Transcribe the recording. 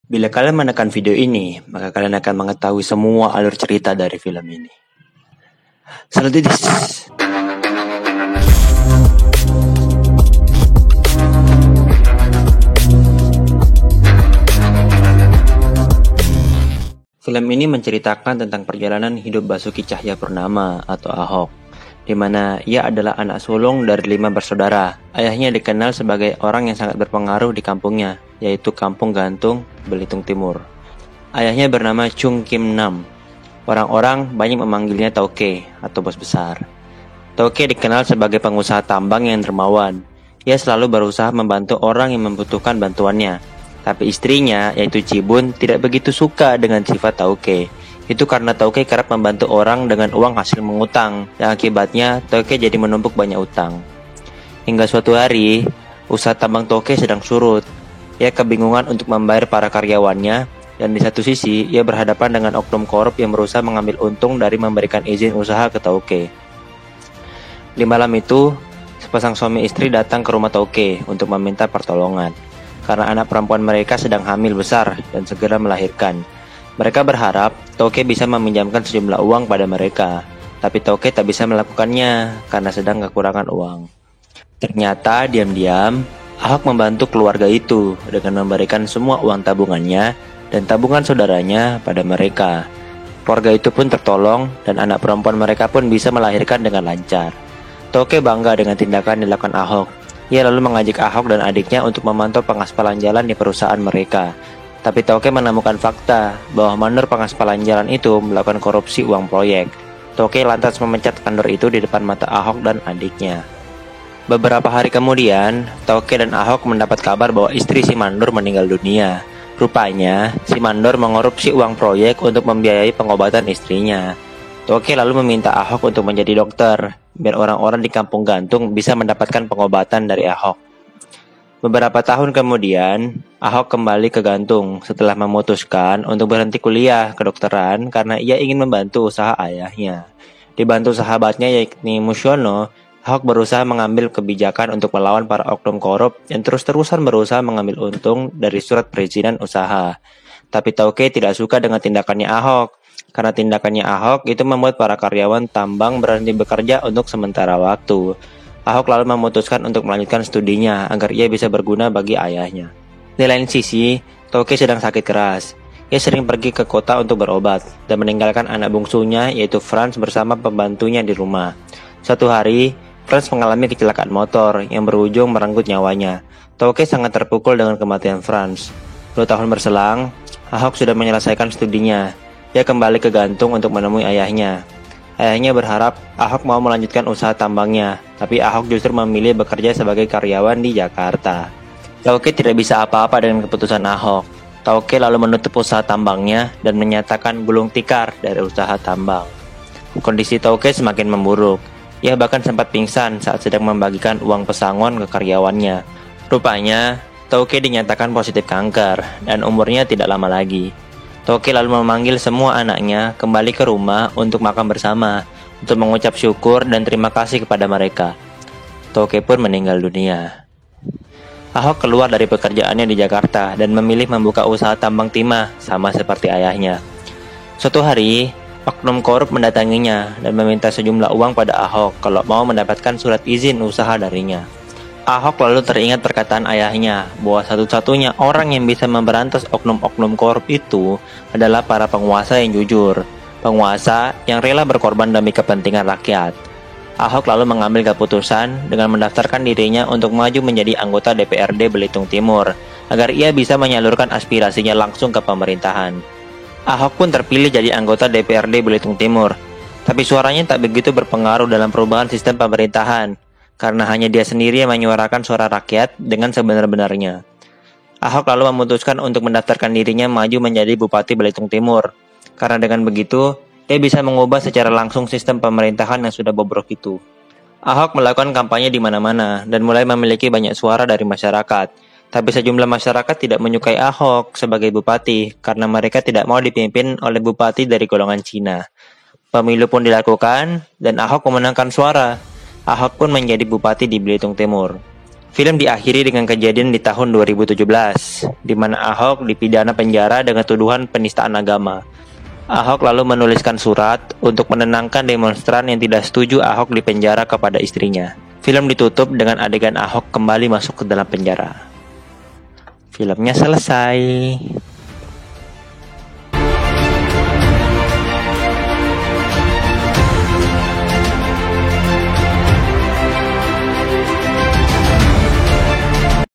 Bila kalian menekan video ini, maka kalian akan mengetahui semua alur cerita dari film ini. Selanjutnya, film ini menceritakan tentang perjalanan hidup Basuki Cahayapurnama atau Ahok, di mana ia adalah anak sulung dari 5 bersaudara. Ayahnya dikenal sebagai orang yang sangat berpengaruh di kampungnya, yaitu Kampung Gantung, Belitung Timur. Ayahnya bernama Chung Kim Nam. Orang-orang banyak memanggilnya Tauke atau bos besar. Tauke dikenal sebagai pengusaha tambang yang dermawan. Ia selalu berusaha membantu orang yang membutuhkan bantuannya. Tapi istrinya, yaitu Cibun, tidak begitu suka dengan sifat Tauke. Itu karena Tauke kerap membantu orang dengan uang hasil mengutang, yang akibatnya Tauke jadi menumpuk banyak utang. Hingga suatu hari, usaha tambang Tauke sedang surut. Ia kebingungan untuk membayar para karyawannya, dan di satu sisi, ia berhadapan dengan oknum korup yang berusaha mengambil untung dari memberikan izin usaha ke Tauke. Di malam itu, sepasang suami istri datang ke rumah Tauke untuk meminta pertolongan, karena anak perempuan mereka sedang hamil besar dan segera melahirkan. Mereka berharap Tauke bisa meminjamkan sejumlah uang pada mereka, tapi Tauke tak bisa melakukannya karena sedang kekurangan uang. Ternyata diam-diam, Ahok membantu keluarga itu dengan memberikan semua uang tabungannya dan tabungan saudaranya pada mereka. Keluarga itu pun tertolong dan anak perempuan mereka pun bisa melahirkan dengan lancar. Tauke bangga dengan tindakan dilakukan Ahok. Ia lalu mengajak Ahok dan adiknya untuk memantau pengaspalan jalan di perusahaan mereka. Tapi Tauke menemukan fakta bahwa mandor pengaspalan jalan itu melakukan korupsi uang proyek. Tauke lantas memecat mandor itu di depan mata Ahok dan adiknya. Beberapa hari kemudian, Tauke dan Ahok mendapat kabar bahwa istri si mandor meninggal dunia. Rupanya, si mandor mengorupsi uang proyek untuk membiayai pengobatan istrinya. Tauke lalu meminta Ahok untuk menjadi dokter, biar orang-orang di Kampung Gantung bisa mendapatkan pengobatan dari Ahok. Beberapa tahun kemudian, Ahok kembali ke Gantung setelah memutuskan untuk berhenti kuliah kedokteran karena ia ingin membantu usaha ayahnya. Dibantu sahabatnya yakni Musyono, Ahok berusaha mengambil kebijakan untuk melawan para oknum korup yang terus-terusan berusaha mengambil untung dari surat perizinan usaha. Tapi Tauke tidak suka dengan tindakannya Ahok, karena tindakannya Ahok itu membuat para karyawan tambang berhenti bekerja untuk sementara waktu. Ahok lalu memutuskan untuk melanjutkan studinya agar ia bisa berguna bagi ayahnya. Di lain sisi, Tauke sedang sakit keras. Ia sering pergi ke kota untuk berobat dan meninggalkan anak bungsunya yaitu Franz bersama pembantunya di rumah. Suatu hari, Franz mengalami kecelakaan motor yang berujung merenggut nyawanya. Tauke sangat terpukul dengan kematian Franz. 2 tahun berselang, Ahok sudah menyelesaikan studinya. Ia kembali ke Gantung untuk menemui ayahnya. Ayahnya berharap Ahok mau melanjutkan usaha tambangnya, tapi Ahok justru memilih bekerja sebagai karyawan di Jakarta. Tauke tidak bisa apa-apa dengan keputusan Ahok. Tauke lalu menutup usaha tambangnya dan menyatakan gulung tikar dari usaha tambang. Kondisi Tauke semakin memburuk. Ia bahkan sempat pingsan saat sedang membagikan uang pesangon ke karyawannya. Rupanya, Tauke dinyatakan positif kanker dan umurnya tidak lama lagi. Tauke lalu memanggil semua anaknya kembali ke rumah untuk makan bersama, untuk mengucap syukur dan terima kasih kepada mereka. Tauke pun meninggal dunia. Ahok keluar dari pekerjaannya di Jakarta dan memilih membuka usaha tambang timah sama seperti ayahnya. Suatu hari, oknum korup mendatanginya dan meminta sejumlah uang pada Ahok kalau mau mendapatkan surat izin usaha darinya. Ahok lalu teringat perkataan ayahnya bahwa satu-satunya orang yang bisa memberantas oknum-oknum korup itu adalah para penguasa yang jujur, penguasa yang rela berkorban demi kepentingan rakyat. Ahok lalu mengambil keputusan dengan mendaftarkan dirinya untuk maju menjadi anggota DPRD Belitung Timur agar ia bisa menyalurkan aspirasinya langsung ke pemerintahan. Ahok pun terpilih jadi anggota DPRD Belitung Timur, tapi suaranya tak begitu berpengaruh dalam perubahan sistem pemerintahan, karena hanya dia sendiri yang menyuarakan suara rakyat dengan sebenar-benarnya. Ahok lalu memutuskan untuk mendaftarkan dirinya maju menjadi Bupati Belitung Timur, karena dengan begitu, dia bisa mengubah secara langsung sistem pemerintahan yang sudah bobrok itu. Ahok melakukan kampanye di mana-mana dan mulai memiliki banyak suara dari masyarakat. Tapi sejumlah masyarakat tidak menyukai Ahok sebagai bupati karena mereka tidak mau dipimpin oleh bupati dari golongan Cina. Pemilu pun dilakukan dan Ahok memenangkan suara. Ahok pun menjadi bupati di Belitung Timur. Film diakhiri dengan kejadian di tahun 2017, di mana Ahok dipidana penjara dengan tuduhan penistaan agama. Ahok lalu menuliskan surat untuk menenangkan demonstran yang tidak setuju Ahok dipenjara kepada istrinya. Film ditutup dengan adegan Ahok kembali masuk ke dalam penjara. Filmnya selesai.